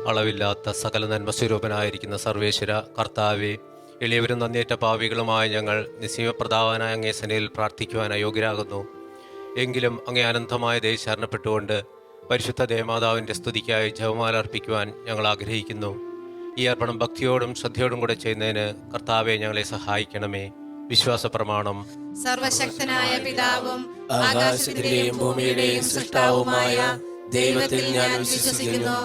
അളവില്ലാത്ത സകല നന്മസ്വരൂപനായിരിക്കുന്ന സർവേശ്വര കർത്താവെ, എളിയവരും നന്ദിയേറ്റ പാവികളുമായ ഞങ്ങൾ നിസ്സീമപ്രതാപനായ അങ്ങേ സന്നിധിയിൽ പ്രാർത്ഥിക്കുവാൻ അയോഗ്യരാകുന്നു. എങ്കിലും അങ്ങേ അനന്തമായ ദേശാരണപ്പെട്ടുകൊണ്ട് പരിശുദ്ധ ദേവമാതാവിൻ്റെ സ്തുതിക്കായി ജപമാല അർപ്പിക്കുവാൻ ഞങ്ങൾ ആഗ്രഹിക്കുന്നു. ഈ അർപ്പണം ഭക്തിയോടും ശ്രദ്ധയോടും കൂടെ ചെയ്യുന്നതിന് കർത്താവെ ഞങ്ങളെ സഹായിക്കണമേ. വിശ്വാസ പ്രമാണം. സർവശക്തനായ പിതാവും ആകാശത്തിന്റെയും ഭൂമിയുടെയും സൃഷ്ടാവുമായ ദൈവത്തിൽ ഞാൻ വിശ്വസിക്കുന്നു.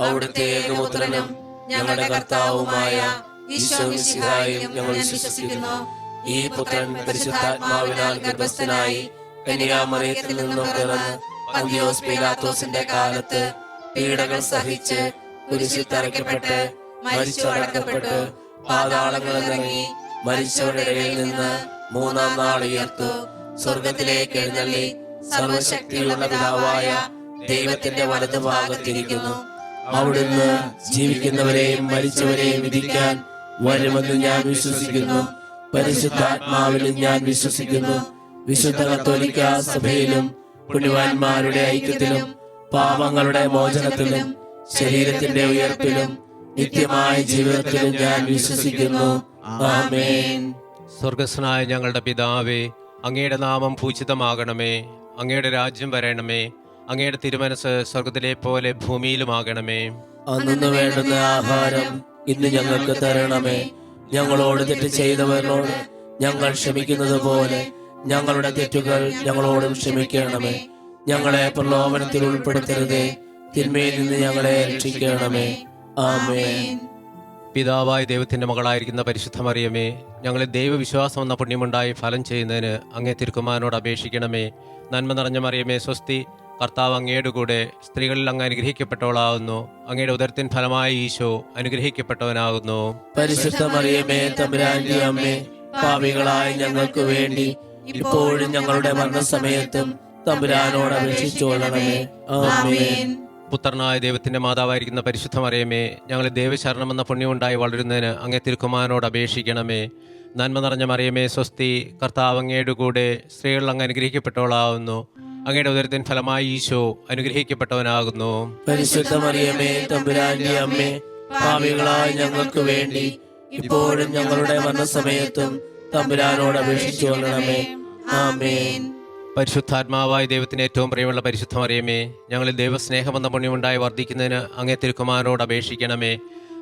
അവിടുത്തെ ഏകപുത്രനും ഞങ്ങളുടെ കർത്താവുമായ ഈശോ മിശിഹായിലും ഞങ്ങൾ വിശ്വസിക്കുന്നു. ഈ പുത്രൻ പരിശുദ്ധാത്മാവിനാൽ ഗർഭസ്ഥനായി കന്യാമറിയത്തിൽ നിന്നും പിറന്ന് പന്തിയോസ് പീലാത്തോസിന്റെ കാലത്ത് പീഡകൾ സഹിച്ച് കുരിശിൽ തറയ്ക്കപ്പെട്ട് മരിച്ചടക്കപ്പെട്ട് പാതാളങ്ങളിൽ ഇറങ്ങി മരിച്ചവരുടെ ഇടയിൽ നിന്ന് മൂന്നാം നാൾ ഉയർത്തു സ്വർഗത്തിലേക്ക് എഴുന്നള്ളി സർവശക്തിയുള്ള പിതാവായ ദൈവത്തിന്റെ വലതുഭാഗത്തിരിക്കുന്നു. അവിടുന്ന് ജീവിക്കുന്നവരെയും മരിച്ചവരെയും വിധിക്കാൻ വരുമെന്ന് ഞാൻ വിശ്വസിക്കുന്നു. പരിശുദ്ധാത്മാവിലും ഞാൻ വിശ്വസിക്കുന്നു. വിശുദ്ധ കത്തോലിക്ക സഭയിലും പുണ്യവാന്മാരുടെ ഐക്യത്തിലും പാപങ്ങളുടെ മോചനത്തിലും ശരീരത്തിന്റെ ഉയർപ്പിലും നിത്യമായ ജീവിതത്തിലും ഞാൻ വിശ്വസിക്കുന്നു. ആമേൻ. സ്വർഗസ്വനായ ഞങ്ങളുടെ പിതാവേ, അങ്ങയുടെ നാമം പൂജിതമാകണമേ. അങ്ങയുടെ രാജ്യം വരണമേ. അങ്ങയുടെ തിരുമനസ് സ്വർഗത്തിലെ പോലെ ഭൂമിയിലുമാകണമേ. അന്നു വേണ്ടുന്ന ആഹാരം ഇന്ന് ഞങ്ങൾക്ക് തരണമേ. ഞങ്ങളോട് തെറ്റ് ചെയ്തവരോട് ഞങ്ങൾ ക്ഷമിക്കുന്നത് പോലെ ഞങ്ങളുടെ തെറ്റുകൾ ഞങ്ങളോടും ക്ഷമിക്കണമേ. ഞങ്ങളെ പ്രലോഭനത്തിൽ ഉൾപ്പെടുത്തരുതേ, തിന്മയിൽ നിന്ന് ഞങ്ങളെ രക്ഷിക്കണമേ. ആമേൻ. പിതാവായ ദൈവത്തിന്റെ മകളായിരിക്കുന്ന പരിശുദ്ധ മറിയമേ, ഞങ്ങളിൽ ദൈവവിശ്വാസം എന്ന പുണ്യമുണ്ടായി ഫലം ചെയ്യുന്നതിന് അങ്ങേ തിരുക്കുമാരനോട് അപേക്ഷിക്കണമേ. നന്മ നിറഞ്ഞ മറിയമേ സ്വസ്തി, കർത്താവ് അങ്ങയുടെ കൂടെ സ്ത്രീകളിൽ അങ്ങ് അനുഗ്രഹിക്കപ്പെട്ടവളാകുന്നു. അങ്ങയുടെ ഉദരത്തിൻ ഫലമായ ഈശോ അനുഗ്രഹിക്കപ്പെട്ടവനാകുന്നു. പരിശുദ്ധ മറിയമേ തമ്പുരാന്റെ അമ്മേ, പാപികളായ ഞങ്ങൾക്ക് വേണ്ടി ഇപ്പോഴും ഞങ്ങളുടെ മരണസമയത്തും തമ്പുരാനോട് അപേക്ഷിച്ചുകൊള്ളണമേ. ആമേൻ. പുത്രനായ ദൈവത്തിന്റെ മാതാവായിരിക്കുന്ന പരിശുദ്ധ മറിയമേ, ഞങ്ങളിൽ ദൈവശരണം എന്ന പുണ്യമുണ്ടായി വളരുന്നതിന് അങ്ങേ തിരുക്കുമാരനോട് അപേക്ഷിക്കണമേ. നന്മ നിറഞ്ഞ മറിയമേ സ്വസ്തി, കർത്താവ് അങ്ങയുടെ കൂടെ സ്ത്രീകളിൽ അങ്ങ് അനുഗ്രഹിക്കപ്പെട്ടവളാകുന്നു. അങ്ങയുടെ ഉദരത്തിൻ ഫലമായി ഈശോ അനുഗ്രഹിക്കപ്പെട്ടവനാകുന്നു. പരിശുദ്ധ മറിയമേ തമ്പുരാന്റെ അമ്മേ, പാപികളായ ഞങ്ങൾക്ക് വേണ്ടി ഇപ്പോഴും ഞങ്ങളുടെ മരണസമയത്തും തമ്പുരാനോട് അപേക്ഷിച്ചുകൊള്ളണമേ. ആമേൻ. പരിശുദ്ധാത്മാവായ ദൈവത്തിന് ഏറ്റവും പ്രിയമുള്ള പരിശുദ്ധ മറിയമേ, ഞങ്ങളിൽ ദൈവസ്നേഹമെന്ന പുണ്യമുണ്ടായി വർദ്ധിക്കുന്നതിന് അങ്ങേ തിരുക്കുമാരനോട് അപേക്ഷിക്കണമേ.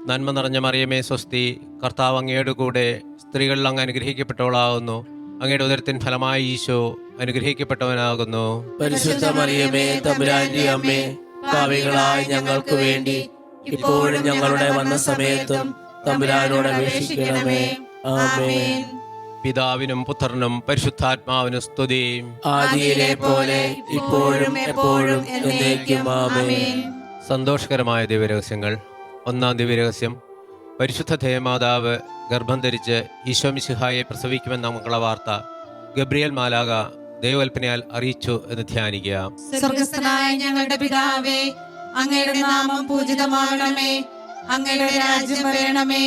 നന്മ നിറഞ്ഞ മറിയമേ സ്വസ്തി, കർത്താവ് അങ്ങയുടെ കൂടെ സ്ത്രീകളിൽ അങ്ങ് അനുഗ്രഹിക്കപ്പെട്ടവളാകുന്നു. അങ്ങയുടെ ഉദരത്തിൻ ഫലമായി ഈശോ അനുഗ്രഹിക്കപ്പെട്ടവനാകുന്നു. പരിശുദ്ധ മറിയമേ തമ്പുരാന്റെ അമ്മേ, പാപികളായ ഞങ്ങൾക്ക് വേണ്ടി ഇപ്പോഴും ഞങ്ങളുടെ മരണസമയത്തും തമ്പുരാനോട് അപേക്ഷിക്കണമേ. ആമേൻ. പിതാവിനും പുത്രനും പരിശുദ്ധാത്മാവിനും സ്തുതി. ആദിയിലെ പോലെ ഇപ്പോഴും എപ്പോഴും എന്നേക്കും. ആമേൻ. സന്തോഷകരമായ ദിവ്യരഹസ്യങ്ങൾ. ഒന്നാം ദിവ്യരഹസ്യം, പരിശുദ്ധ ദേവമാതാവ് ഗർഭം ധരിച്ച് ഈശോ മിശിഹായെ പ്രസവിക്കുമെന്ന മംഗളവാർത്ത ഗബ്രിയേൽ മാലാഖ ദൈവകൽപ്പനയാൽ അറിയിച്ചു എന്ന് ധ്യാനിക്കുക. സ്വർഗസ്ഥനായ ഞങ്ങളുടെ പിതാവേ, അങ്ങയുടെ നാമം പൂജിതമാകണമേ. അങ്ങയുടെ രാജ്യം വരണമേ.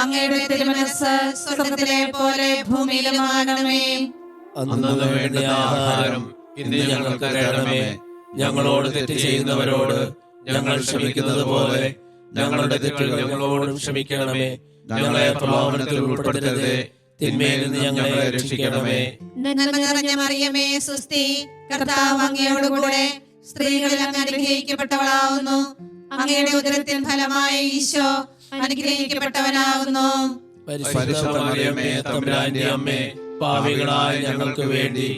അങ്ങയുടെ തിരുമനസ് സ്വർഗത്തിലെ പോലെ ഭൂമിയിലുമാകണമേ. അന്നു വേണ്ട ആഹാരം ഇന്ന് ഞങ്ങൾക്ക് തരണമേ. ഞങ്ങളോട് തെറ്റ് ചെയ്യുന്നവരോട് ഞങ്ങൾ ക്ഷമിക്കുന്നത് പോലെ ഞങ്ങളുടെ തെറ്റുകൾ ഞങ്ങളോടും ക്ഷമിക്കണമേ. ഞങ്ങളെ പ്രലോഭനത്തിൽ ഉൾപ്പെടുത്തരുതേ, തിന്മയിൽ നിന്ന് ഞങ്ങളെ രക്ഷിക്കണമേ. നന്മ നിറഞ്ഞ മറിയമേ സ്വസ്തി, കർത്താവ് അങ്ങയോടുകൂടെ സ്ത്രീകളിൽ അങ്ങ് അനുഗ്രഹിക്കപ്പെട്ടവളാവുന്നു. അങ്ങയുടെ ഉദരത്തിൻ ഫലമായ ഈശോ അനുഗ്രഹിക്കപ്പെട്ടവനാകുന്നു. പരിശുദ്ധ മറിയമേ തമ്പുരാന്റെ അമ്മേ, പാപികളായ ഞങ്ങൾക്ക് വേണ്ടി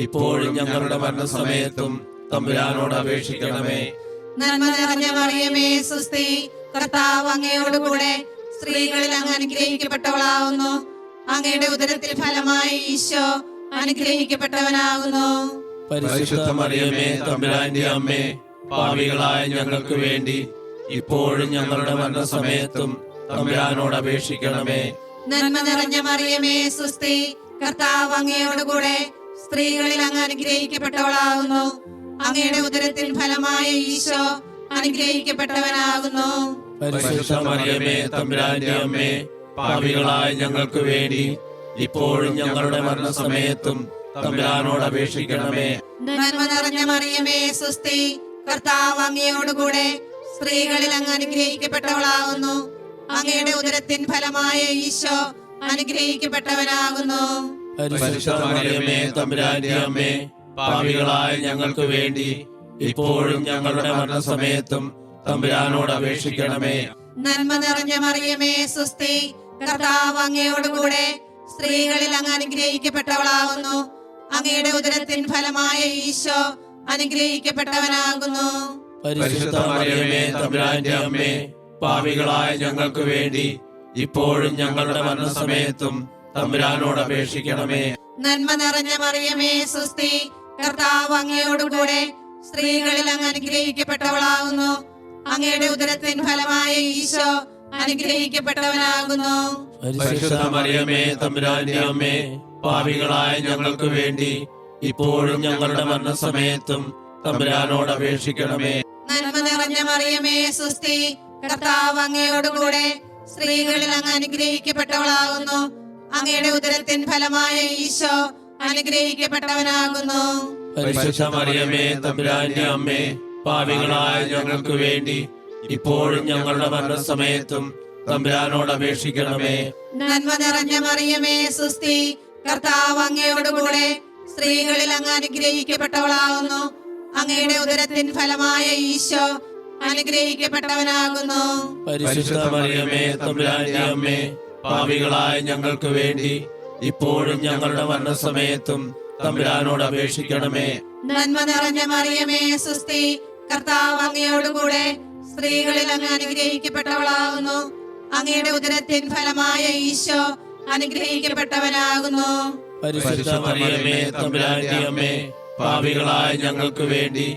ഇപ്പോഴും ഞങ്ങളുടെ മരണസമയത്തും തമ്പുരാനോട് അപേക്ഷിക്കണമേ. നന്മ നിറഞ്ഞ മറിയമേ സ്വസ്തി, കർത്താവ് അങ്ങയോടുകൂടെ സ്ത്രീകളിൽ അങ്ങ് അനുഗ്രഹിക്കപ്പെട്ടവളാവുന്നു. അങ്ങയുടെ ഉദരത്തിൽ ഫലമായ ഈശോ അനുഗ്രഹിക്കപ്പെട്ടവനാകുന്നു. പരിശുദ്ധ മറിയമേ തമ്പുരാന്റെ അമ്മേ, പാപികളായ ഞങ്ങൾക്ക് വേണ്ടി ഇപ്പോഴും ഞങ്ങളുടെ മരണസമയത്തും തമ്പുരാനോട് അപേക്ഷിക്കണമേ. നന്മ നിറഞ്ഞ മറിയമേ സ്വസ്തി, കർത്താവ് അങ്ങയോടുകൂടെ സ്ത്രീകളിൽ അങ്ങ് അനുഗ്രഹിക്കപ്പെട്ടവളാകുന്നു. അങ്ങയുടെ ഉദരത്തിൻ ഫലമായ ഈശോ അനുഗ്രഹിക്കപ്പെട്ടവനാകുന്നു. പരിശുദ്ധ മറിയമേ തമ്പുരാന്റെ അമ്മേ, പാപികളായ ഞങ്ങൾക്ക് വേണ്ടി ഇപ്പോഴും ഞങ്ങളുടെ മരണസമയത്തും തമ്പുരാനോട് അപേക്ഷിക്കണമേ. നന്മ നിറഞ്ഞ മറിയമേ സ്വസ്തി, കർത്താവ് അങ്ങയോടുകൂടെ സ്ത്രീകളിൽ അങ്ങ് അനുഗ്രഹിക്കപ്പെട്ടവളാകുന്നു. അങ്ങയുടെ ഉദരത്തിൻ ഫലമായ ഈശോ അനുഗ്രഹിക്കപ്പെട്ടവനാകുന്നു. പരിശുദ്ധ മറിയമേ തമ്പുരാന്റെ അമ്മേ, പാപികളായ ഞങ്ങൾക്ക് വേണ്ടി ഇപ്പോഴും ഞങ്ങളുടെ മരണസമയത്തും തമ്പുരാനോട് അപേക്ഷിക്കണമേ. നന്മ നിറഞ്ഞ മറിയമേ സ്വസ്തി, കർത്താവ് അങ്ങയോടുകൂടെ സ്ത്രീകളിൽ അങ്ങ് അനുഗ്രഹിക്കപ്പെട്ടവളാകുന്നു. അങ്ങയുടെ ഉദരത്തിൻ ഫലമായ ഈശോ അനുഗ്രഹിക്കപ്പെട്ടവനാകുന്നു. പരിശുദ്ധ മറിയമേ തമ്പുരാന്റെ അമ്മേ, പാപികളായ ഞങ്ങൾക്ക് വേണ്ടി ഇപ്പോഴും ഞങ്ങളുടെ മരണസമയത്തും തമ്പുരാനോട് അപേക്ഷിക്കണമേ. നന്മ നിറഞ്ഞ മറിയമേ സ്വസ്തി, കർത്താവ് അങ്ങയോടുകൂടെ സ്ത്രീകളിൽ അങ്ങ് അനുഗ്രഹിക്കപ്പെട്ടവളാകുന്നു. അങ്ങയുടെ ഉദരത്തിൻ ഫലമായ ഈശോ അനുഗ്രഹിക്കപ്പെട്ടവനാകുന്നു. പരിശുദ്ധ മറിയമേ തമ്പുരാന്റെ അമ്മേ, പാപികളായ ഞങ്ങൾക്ക് വേണ്ടി ഇപ്പോഴും ഞങ്ങളുടെ മരണസമയത്തും തമ്പുരാനോട് അപേക്ഷിക്കണമേ. നന്മ നിറഞ്ഞ മറിയമേ സ്വസ്തി, കർത്താവ് അങ്ങയോടുകൂടെ സ്ത്രീകളിൽ അങ്ങ് അനുഗ്രഹിക്കപ്പെട്ടവളാകുന്നു. അങ്ങയുടെ ഉദരത്തിൻ ഫലമായ ഈശോ അനുഗ്രഹിക്കപ്പെട്ടവനാകുന്നു. പരിശുദ്ധ മറിയമേ തമ്പുരാന്റെ അമ്മേ, പാപികളായ ഞങ്ങൾക്ക് വേണ്ടി ഇപ്പോഴും ഞങ്ങളുടെ മരണസമയത്തും തമ്പുരാനോട് അപേക്ഷിക്കണമേ. നന്മ നിറഞ്ഞ മറിയമേ സ്വസ്തി, കർത്താവ് അങ്ങയോടുകൂടെ സ്ത്രീകളിൽ അങ്ങ് അനുഗ്രഹിക്കപ്പെട്ടവളാകുന്നു. അങ്ങയുടെ ഉദരത്തിൻ ഫലമായ ഈശോ അനുഗ്രഹിക്കപ്പെട്ടവനാകുന്നു. പരിശുദ്ധ മറിയമേ തമ്പുരാന്റെ അമ്മേ, പാപികളായ ഞങ്ങൾക്ക് വേണ്ടി ഇപ്പോഴും ഞങ്ങളുടെ മരണസമയത്തും തമ്പുരാനോട് അപേക്ഷിക്കണമേ. നന്മ നിറഞ്ഞ മറിയമേ സ്വസ്തി, കർത്താവ് അങ്ങയോടുകൂടെ സ്ത്രീകളിൽ അങ്ങ് അനുഗ്രഹിക്കപ്പെട്ടവളാകുന്നു. അങ്ങയുടെ ഉദരത്തിൻ ഫലമായ ഈശോ അനുഗ്രഹിക്കപ്പെട്ടവനാകുന്നു. പരിശുദ്ധ മറിയമേ തമ്പുരാന്റെ അമ്മേ, പാപികളായ ഞങ്ങൾക്ക് വേണ്ടി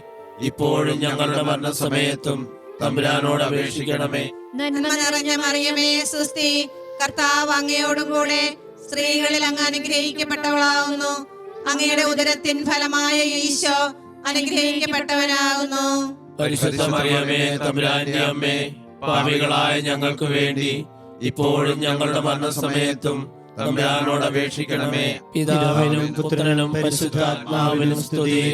ഇപ്പോഴും ഞങ്ങളുടെ മരണസമയത്തും തമ്പുരാനോട് അപേക്ഷിക്കണമേ. നന്മ നിറഞ്ഞ മറിയമേ സ്വസ്തി, കർത്താവ് അങ്ങയോടുകൂടെ സ്ത്രീകളിൽ അങ്ങ് അനുഗ്രഹിക്കപ്പെട്ടവളാകുന്നു. അങ്ങയുടെ ഉദരത്തിൻ ഫലമായ ഈശോ അനുഗ്രഹിക്കപ്പെട്ടവനാകുന്നു. പരിശുദ്ധ മറിയമേ തമ്പുരാന്റെ അമ്മേ, പാപികളായ ഞങ്ങൾക്ക് വേണ്ടി ഇപ്പോഴും ഞങ്ങളുടെ മരണസമയത്തും തമ്പുരാനോട് അപേക്ഷിക്കണമേ. പിതാവിനും പുത്രനും പരിശുദ്ധാത്മാവിനും സ്തുതി,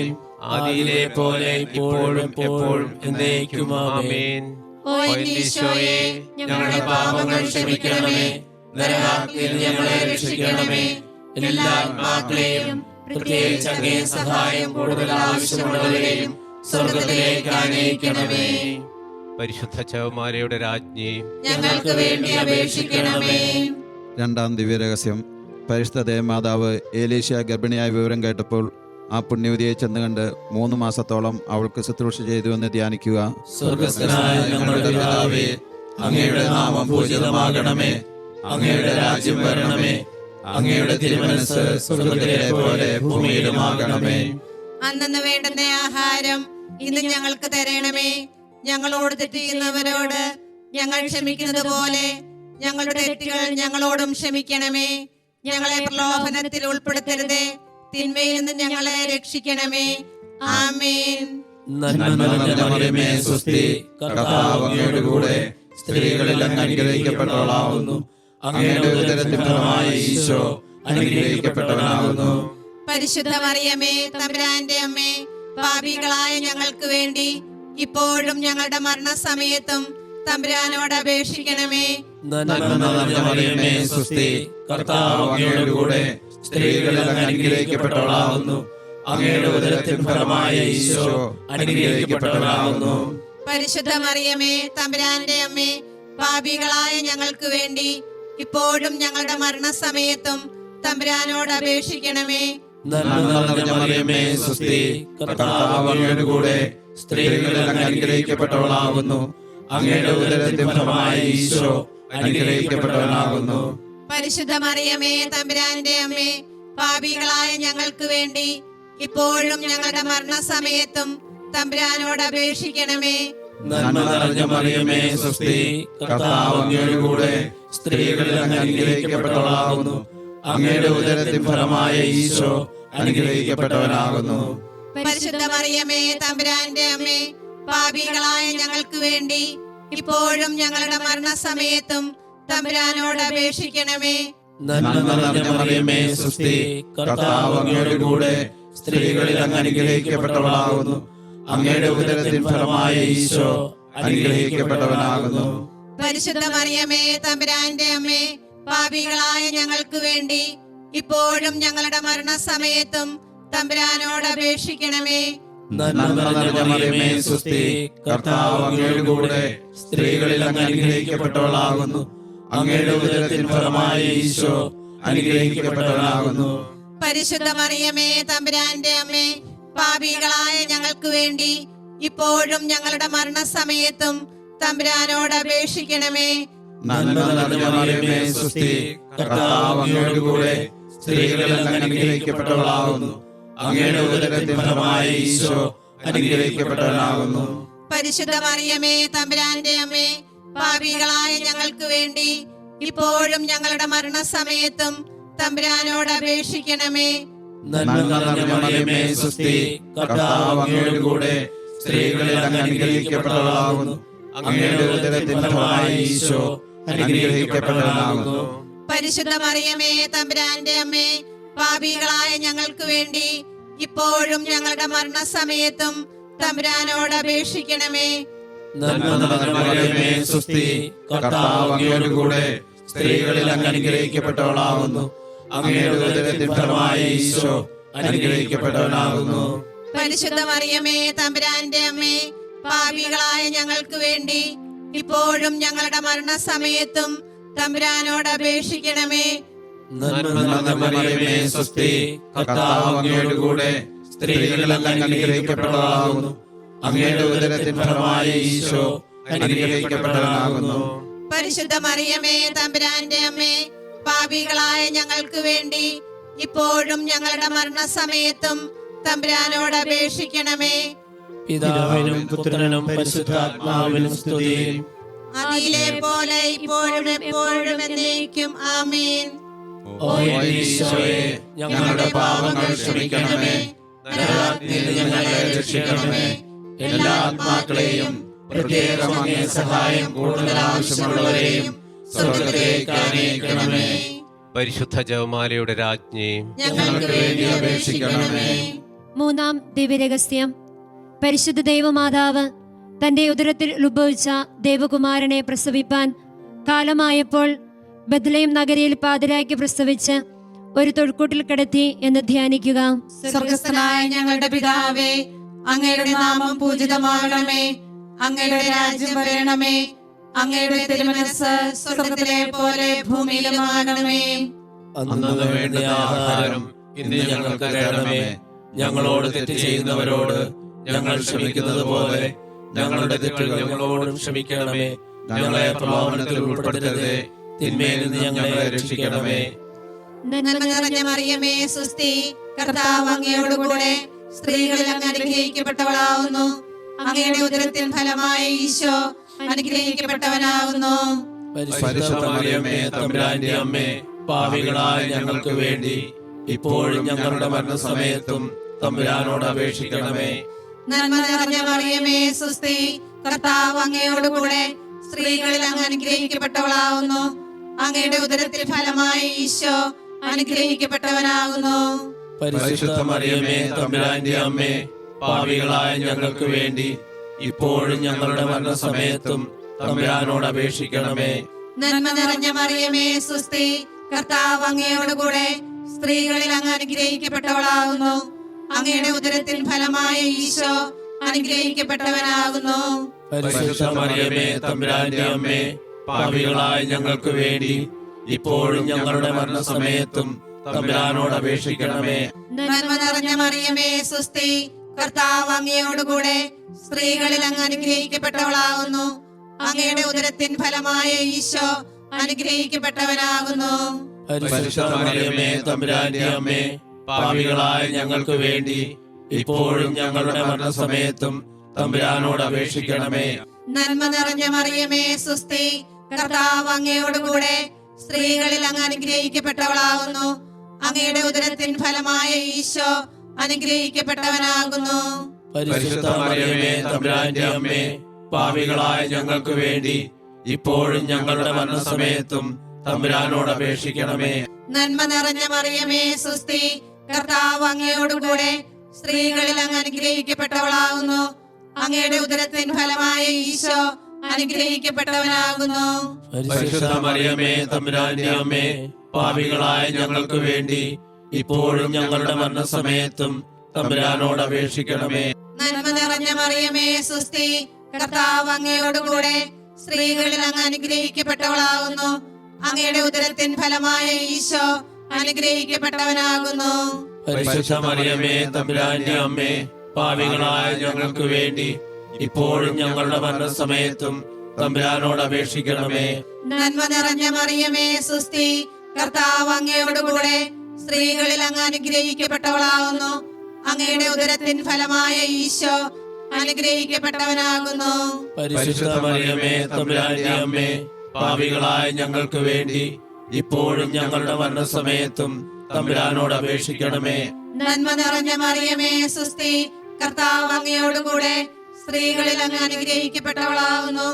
ആദിയിലെ പോലെ ഇപ്പോഴും എപ്പോഴും എന്നേക്കും ആമേൻ. ഓ ഈശോയെ, ഞങ്ങളുടെ പാപങ്ങൾ ക്ഷമിക്കണമേ. നരകാഗ്നിയിൽ ഞങ്ങളെ രക്ഷിക്കണമേ. എല്ലാ ആത്മാക്കളെയും പ്രത്യേകിച്ച് അങ്ങേ സഹായം കൂടുതൽ ആവശ്യമുള്ളവരെയും സ്വർഗ്ഗത്തിലേക്ക് ആനയിക്കണമേ. പരിശുദ്ധ ജപമാലയുടെ രാജ്ഞി, ഞങ്ങൾക്ക് വേണ്ടി അപേക്ഷിക്കണമേ. രണ്ടാം ദിവ്യരഹസ്യം. പരിശുദ്ധ ദേവമാതാവ് ഏലീശ ഗർഭിണിയായ വിവരം കേട്ടപ്പോൾ ആ പുണ്യവതിയെ ചെന്ന് കണ്ട് 3 മാസത്തോളം അവൾക്ക് ശുശ്രൂഷ ചെയ്തുവെന്ന് ധ്യാനിക്കുക. സ്വർഗ്ഗസ്ഥനായ ഞങ്ങളുടെ പിതാവേ, അങ്ങയുടെ നാമം പൂജിതമാകണമേ. അങ്ങയുടെ രാജ്യം വരണമേ. അങ്ങയുടെ തിരുമനസ്സ് സ്വർഗ്ഗത്തിലെ പോലെ ഭൂമിയിലുമാകണമേ. അന്നന്ന് വേണ്ടുന്ന ആഹാരം ഇന്ന് ഞങ്ങൾക്ക് തരണമേ. ഞങ്ങളോട് തെറ്റ് ചെയ്യുന്നവരോട് ഞങ്ങൾ ക്ഷമിക്കുന്നത് പോലെ ഞങ്ങളുടെ തെറ്റുകൾ ഞങ്ങളോടും ക്ഷമിക്കണമേ. ഞങ്ങളെ പ്രലോഭനത്തിൽ ഉൾപ്പെടുത്തരുതേ, തിന്മയിൽ നിന്ന് ഞങ്ങളെ രക്ഷിക്കണമേ. ആമേൻ. നന്മ നിറഞ്ഞ മറിയമേ സ്വസ്തി, കർത്താവ് അങ്ങയുടെ കൂടെ സ്ത്രീകളിൽ അങ്ങ് അനുഗ്രഹിക്കപ്പെട്ടവളാകുന്നു. അങ്ങയുടെ ഉദരത്തിൻ ഫലമായ ഈശോ അനുഗ്രഹിക്കപ്പെട്ടവനാകുന്നു. പരിശുദ്ധ മറിയമേ തമ്പുരാന്റെ അമ്മേ, പാപികളായ ഞങ്ങൾക്ക് വേണ്ടി ഇപ്പോഴും ഞങ്ങളുടെ മരണസമയത്തും തമ്പുരാനോട് അപേക്ഷിക്കണമേ. നന്മ നിറഞ്ഞ മറിയമേ സ്വസ്തി, കർത്താവ് അങ്ങയുടെ കൂടെ സ്ത്രീകളിൽ അങ്ങ് അനുഗ്രഹിക്കപ്പെട്ടവളാകുന്നു. അങ്ങയുടെ ഉദരത്തിൻ ഫലമായ ഈശോ അനുഗ്രഹിക്കപ്പെട്ടവനാകുന്നു. പരിശുദ്ധ മറിയമേ തമ്പുരാന്റെ അമ്മേ, പാപികളായ ഞങ്ങൾക്ക് വേണ്ടി ഇപ്പോഴും ഞങ്ങളുടെ മരണസമയത്തും തമ്പുരാനോട് അപേക്ഷിക്കണമേ. നന്മ നിറഞ്ഞ മറിയമേ സ്വസ്തി, കർത്താവ് അങ്ങയുടെ കൂടെ സ്ത്രീകളിൽ അങ്ങ് അനുഗ്രഹിക്കപ്പെട്ടവളാകുന്നു. അങ്ങയുടെ ഉദരത്തിൻ ഫലമായ ഈശോ അനുഗ്രഹിക്കപ്പെട്ടവനാകുന്നു. പരിശുദ്ധ മറിയമേ തമ്പുരാന്റെ അമ്മേ, പാപികളായ ഞങ്ങൾക്ക് വേണ്ടി ഇപ്പോഴും ഞങ്ങളുടെ മരണസമയത്തും തമ്പുരാനോട് അപേക്ഷിക്കണമേ. നന്മ നിറഞ്ഞ മറിയമേ സ്വസ്തി, കർത്താവ് അങ്ങയുടെ കൂടെ സ്ത്രീകളിൽ അങ്ങ് അനുഗ്രഹിക്കപ്പെട്ടവളാകുന്നു. അങ്ങയുടെ ഉദരത്തിൻ ഫലമായ ഈശോ അനുഗ്രഹിക്കപ്പെട്ടവനാകുന്നു. പരിശുദ്ധ മറിയമേ തമ്പുരാന്റെ അമ്മേ, പാപികളായ ഞങ്ങൾക്ക് വേണ്ടി ഇപ്പോഴും ഞങ്ങളുടെ മരണസമയത്തും തമ്പുരാനോട് അപേക്ഷിക്കണമേ. നന്മ നിറഞ്ഞ മറിയമേ സ്വസ്തി, കർത്താവ് അങ്ങയുടെ കൂടെ സ്ത്രീകളിൽ അങ്ങ് അനുഗ്രഹിക്കപ്പെട്ടവളാകുന്നു. അങ്ങയുടെ ഉദരത്തിൻ ഫലമായ ഈശോ അനുഗ്രഹിക്കപ്പെട്ടവനാകുന്നു. പരിശുദ്ധ മറിയമേ തമ്പുരാന്റെ അമ്മേ, പാപികളായ ഞങ്ങൾക്ക് വേണ്ടി ഇപ്പോഴും ഞങ്ങളുടെ മരണസമയത്തും തമ്പുരാനോട് അപേക്ഷിക്കണമേ. നന്മ നിറഞ്ഞ മറിയമേ സ്വസ്തി, കർത്താവ് അങ്ങയുടെ കൂടെ സ്ത്രീകളിൽ അങ്ങ് അനുഗ്രഹിക്കപ്പെട്ടവളാകുന്നു. അങ്ങയുടെ ഉദരത്തിൻ ഫലമായ ഈശോ അനുഗ്രഹിക്കപ്പെട്ടവനാകുന്നു. പരിശുദ്ധ മറിയമേ തമ്പുരാന്റെ അമ്മേ, പാപികളായ ഞങ്ങൾക്ക് വേണ്ടി ഇപ്പോഴും ഞങ്ങളുടെ മരണസമയത്തും തമ്പുരാനോട് അപേക്ഷിക്കണമേ. നന്മ നിറഞ്ഞ മറിയമേ സ്വസ്തി, കർത്താവ് അങ്ങയുടെ കൂടെ സ്ത്രീകളിൽ അങ്ങ് അനുഗ്രഹിക്കപ്പെട്ടവളാകുന്നു. അങ്ങയുടെ ഉദരത്തിൻ ഫലമായ ഈശോ അനുഗ്രഹിക്കപ്പെട്ടവനാകുന്നു. പരിശുദ്ധ മറിയമേ തമ്പുരാന്റെ അമ്മേ, പാപികളായ ഞങ്ങൾക്ക് വേണ്ടി ഇപ്പോഴും ഞങ്ങളുടെ മരണസമയത്തും തമ്പുരാനോട് അപേക്ഷിക്കണമേ. നന്മ നിറഞ്ഞ മറിയമേ സ്വസ്തി, കർത്താവ് അങ്ങയുടെ കൂടെ സ്ത്രീകളിൽ അങ്ങ് അനുഗ്രഹിക്കപ്പെട്ടവളാകുന്നു. അങ്ങയുടെ ഉദരത്തിൻ ഫലമായ ഈശോ അനുഗ്രഹിക്കപ്പെട്ടവനാകുന്നു. പരിശുദ്ധ മറിയമേ തമ്പുരാന്റെ അമ്മേ, പാപികളായ ഞങ്ങൾക്ക് വേണ്ടി ഇപ്പോഴും ഞങ്ങളുടെ മരണസമയത്തും തമ്പുരാനോട് അപേക്ഷിക്കണമേ. നന്മ നിറഞ്ഞ മറിയമേ സ്വസ്തി, കർത്താവ് അങ്ങയുടെ കൂടെ സ്ത്രീകളിൽ അങ്ങ് അനുഗ്രഹിക്കപ്പെട്ടവളാകുന്നു. അങ്ങയുടെ ഉദരത്തിൻ ഫലമായ ഈശോ അനുഗ്രഹിക്കപ്പെട്ടവനാകുന്നു. പരിശുദ്ധ മറിയമേ തമ്പുരാന്റെ അമ്മേ, പാപികളായ ഞങ്ങൾക്ക് വേണ്ടി ഇപ്പോഴും ഞങ്ങളുടെ മരണസമയത്തും തമ്പുരാനോട് അപേക്ഷിക്കണമേ. നന്മ നിറഞ്ഞ മറിയമേ സ്വസ്തി, കർത്താവ് അങ്ങയുടെ കൂടെ സ്ത്രീകളിൽ അങ്ങ് അനുഗ്രഹിക്കപ്പെട്ടവളാകുന്നു. അങ്ങയുടെ ഉദരത്തിൻ ഫലമായ ഈശോ അനുഗ്രഹിക്കപ്പെട്ടവനാകുന്നു. പരിശുദ്ധ മറിയമേ തമ്പുരാന്റെ അമ്മേ, പാപികളായ ഞങ്ങൾക്ക് വേണ്ടി ഇപ്പോഴും ഞങ്ങളുടെ മരണസമയത്തും തമ്പുരാനോട് അപേക്ഷിക്കണമേ. പിതാവിനും പുത്രനും പരിശുദ്ധാത്മാവിനും സ്തുതി. അതിലെ പോലെ ഇപ്പോഴും എപ്പോഴും എന്നേക്കും ആമേൻ. ഓ എന്റെ ഈശോയെ, ഞങ്ങളുടെ പാപങ്ങൾ ക്ഷമിക്കണമേ. നരകാഗ്നിയിൽ നിന്ന് ഞങ്ങളെ രക്ഷിക്കണമേ. എല്ലാ ആത്മാക്കളെയും പ്രത്യേകം അങ്ങേ സഹായം കൂടുതൽ ആവശ്യമുള്ളവരെയും സ്വർഗ്ഗത്തിലേക്ക് ആനയിക്കണമേ. പരിശുദ്ധ ജപമാലയുടെ രാജ്ഞി, ഞങ്ങൾക്ക് വേണ്ടി അപേക്ഷിക്കണമേ. മൂന്നാം ദിവ്യരഹസ്യം. പരിശുദ്ധ ദൈവമാതാവ് തന്റെ ഉദരത്തിൽ ഉത്ഭവിച്ച ദേവകുമാരനെ പ്രസവിപ്പാൻ കാലമായപ്പോൾ ബത്ലഹേം നഗരിയിൽ പാതിരായ്ക്ക് പ്രസവിച്ച് ഒരു തൊഴുക്കൂട്ടിൽ കിടത്തി എന്ന് ധ്യാനിക്കുക. സ്വർഗസ്ഥനായ ഞങ്ങളുടെ പിതാവേ, അങ്ങയുടെ നാമം പൂജിതമാകണമേ. അങ്ങയുടെ രാജ്യം വരണമേ. അങ്ങയുടെ തിരുമനസ്സ് സ്വർഗത്തിലെ പോലെ ഭൂമിയിലുമാകണമേ. അന്നു വേണ്ട ആഹാരം ഇന്ന് ഞങ്ങൾക്ക് തരണമേ. ഞങ്ങളോട് തെറ്റ് ചെയ്യുന്നവരോട് ഞങ്ങൾ ക്ഷമിക്കുന്നത് പോലെ ഞങ്ങളുടെ തെറ്റുകൾ ഞങ്ങളോടും ക്ഷമിക്കണമേ. ഞങ്ങളെ പ്രലോഭനത്തിൽ ഉൾപ്പെടുത്തരുതേ, തിന്മയിൽ നിന്ന് ഞങ്ങളെ രക്ഷിക്കണമേ. നന്മ നിറഞ്ഞ മറിയമേ സുസ്തി, കർത്താവ് അങ്ങയോടുകൂടെ സ്ത്രീകളിൽ അങ്ങ് അനുഗ്രഹിക്കപ്പെട്ടവളാവുന്നു. അങ്ങയുടെ ഉദരത്തിൻ ഫലമായ ഈശോ അനുഗ്രഹിക്കപ്പെട്ടവനാകുന്നു. പരിശുദ്ധ മറിയമേ തമ്പുരാന്റെ അമ്മേ, പാപികളായ ഞങ്ങൾക്ക് വേണ്ടി ഇപ്പോഴും ഞങ്ങളുടെ മരണസമയത്തും തമ്പുരാനോട് അപേക്ഷിക്കണമേ. നന്മ നിറഞ്ഞ മറിയമേ സുസ്തി, കർത്താവ് അങ്ങയോടുകൂടെ സ്ത്രീകളിൽ അങ്ങ് അനുഗ്രഹിക്കപ്പെട്ടവളാവുന്നു. അങ്ങയുടെ ഉദരത്തിൽ ഫലമായ ഈശോ അനുഗ്രഹിക്കപ്പെട്ടവനാകുന്നു. പരിശുദ്ധ മറിയമേ തമ്പുരാന്റെ അമ്മേ, പാപികളായ ഞങ്ങൾക്ക് വേണ്ടി ഇപ്പോഴും ഞങ്ങളുടെ മരണസമയത്തും തമ്പുരാനോട് അപേക്ഷിക്കണമേ. നന്മ നിറഞ്ഞ മറിയമേ സുസ്തി, കർത്താവ് അങ്ങയോടുകൂടെ സ്ത്രീകളിൽ അങ്ങ് അനുഗ്രഹിക്കപ്പെട്ടവളാകുന്നു. അങ്ങയുടെ ഉദരത്തിൻ ഫലമായ ഈശോ അനുഗ്രഹിക്കപ്പെട്ടവനാകുന്നു. പരിശുദ്ധ മറിയമേ തമ്പുരാന്റെ അമ്മേ, പാപികളായ ഞങ്ങൾക്ക് വേണ്ടി ഇപ്പോഴും ഞങ്ങളുടെ മരണസമയത്തും തമ്പുരാനോട് അപേക്ഷിക്കണമേ. നന്മ നിറഞ്ഞ മറിയമേ സുസ്തി, കർത്താവ് അങ്ങയോടുകൂടെ സ്ത്രീകളിൽ അങ്ങ് അനുഗ്രഹിക്കപ്പെട്ടവളാകുന്നു. അങ്ങയുടെ ഉദരത്തിൻ ഫലമായ ഈശോ അനുഗ്രഹിക്കപ്പെട്ടവനാകുന്നു. പരിശുദ്ധ മറിയമേ തമ്പുരാന്റെ അമ്മേ, പാപികളായ ഞങ്ങൾക്ക് വേണ്ടി ഇപ്പോഴും ഞങ്ങളുടെ മരണസമയത്തും തമ്പുരാനോട് അപേക്ഷിക്കണമേ. നന്മ നിറഞ്ഞ മറിയമേ സുസ്തി, കർത്താവ് അങ്ങയോടുകൂടെ സ്ത്രീകളിൽ അങ്ങ് അനുഗ്രഹിക്കപ്പെട്ടവളാകുന്നു. അങ്ങയുടെ ഉദരത്തിൻ ഫലമായ ഈശോ അനുഗ്രഹിക്കപ്പെട്ടവനാകുന്നു. പരിശുദ്ധ മറിയമേ തമ്പുരാന്റെ അമ്മേ, പാപികളായ ഞങ്ങൾക്ക് വേണ്ടി ഇപ്പോഴും ഞങ്ങളുടെ മരണസമയത്തും തമ്പുരാനോട് അപേക്ഷിക്കണമേ. നന്മ നിറഞ്ഞ മറിയമേ സുസ്തി, കർത്താവ് അങ്ങയോടുകൂടെ സ്ത്രീകളിൽ അങ്ങ് അനുഗ്രഹിക്കപ്പെട്ടവളാകുന്നു. അങ്ങയുടെ ഉദരത്തിൻ ഫലമായ ഈശോ അനുഗ്രഹിക്കപ്പെട്ടവനാകുന്നു. പരിശുദ്ധ മറിയമേ തമ്പുരാന്റെ അമ്മേ, പാപികളായ ഞങ്ങൾക്ക് വേണ്ടി ഇപ്പോഴും ഞങ്ങളുടെ മരണസമയത്തും തമ്പുരാനോട് അപേക്ഷിക്കണമേ. നന്മ നിറഞ്ഞ മറിയമേ സുസ്തി, കർത്താവ് അങ്ങയോടുകൂടെ സ്ത്രീകളിൽ അങ്ങ് അനുഗ്രഹിക്കപ്പെട്ടവളാകുന്നു. അങ്ങയുടെ ഉദരത്തിൻ ഫലമായ ഈശോ അനുഗ്രഹിക്കപ്പെട്ടവനാകുന്നു. പരിശുദ്ധ മറിയമേ തമ്പുരാന്റെ അമ്മേ, പാപികളായ ഞങ്ങൾക്ക് വേണ്ടി ഇപ്പോഴും ഞങ്ങളുടെ മരണസമയത്തും തമ്പുരാനോട് അപേക്ഷിക്കണമേ. നന്മ നിറഞ്ഞ മറിയമേ സുസ്തി, കർത്താവ് അങ്ങയോടുകൂടെ സ്ത്രീകളിൽ അങ്ങ് അനുഗ്രഹിക്കപ്പെട്ടവളാകുന്നു. അങ്ങയുടെ ഉദരത്തിൻ ഫലമായ ഈശോ അനുഗ്രഹിക്കപ്പെട്ടവനാകുന്നു. പരിശുദ്ധ മറിയമേ തമ്പുരാന്റെ അമ്മേ, പാപികളായ ഞങ്ങൾക്ക് വേണ്ടി ഇപ്പോഴും ഞങ്ങളുടെ മരണസമയത്തും തമ്പുരാനോട് അപേക്ഷിക്കണമേ. നന്മ നിറഞ്ഞ മറിയമേ സുസ്തി, കർത്താവ് അങ്ങയോടുകൂടെ സ്ത്രീകളിൽ അങ്ങ് അനുഗ്രഹിക്കപ്പെട്ടവളാകുന്നു.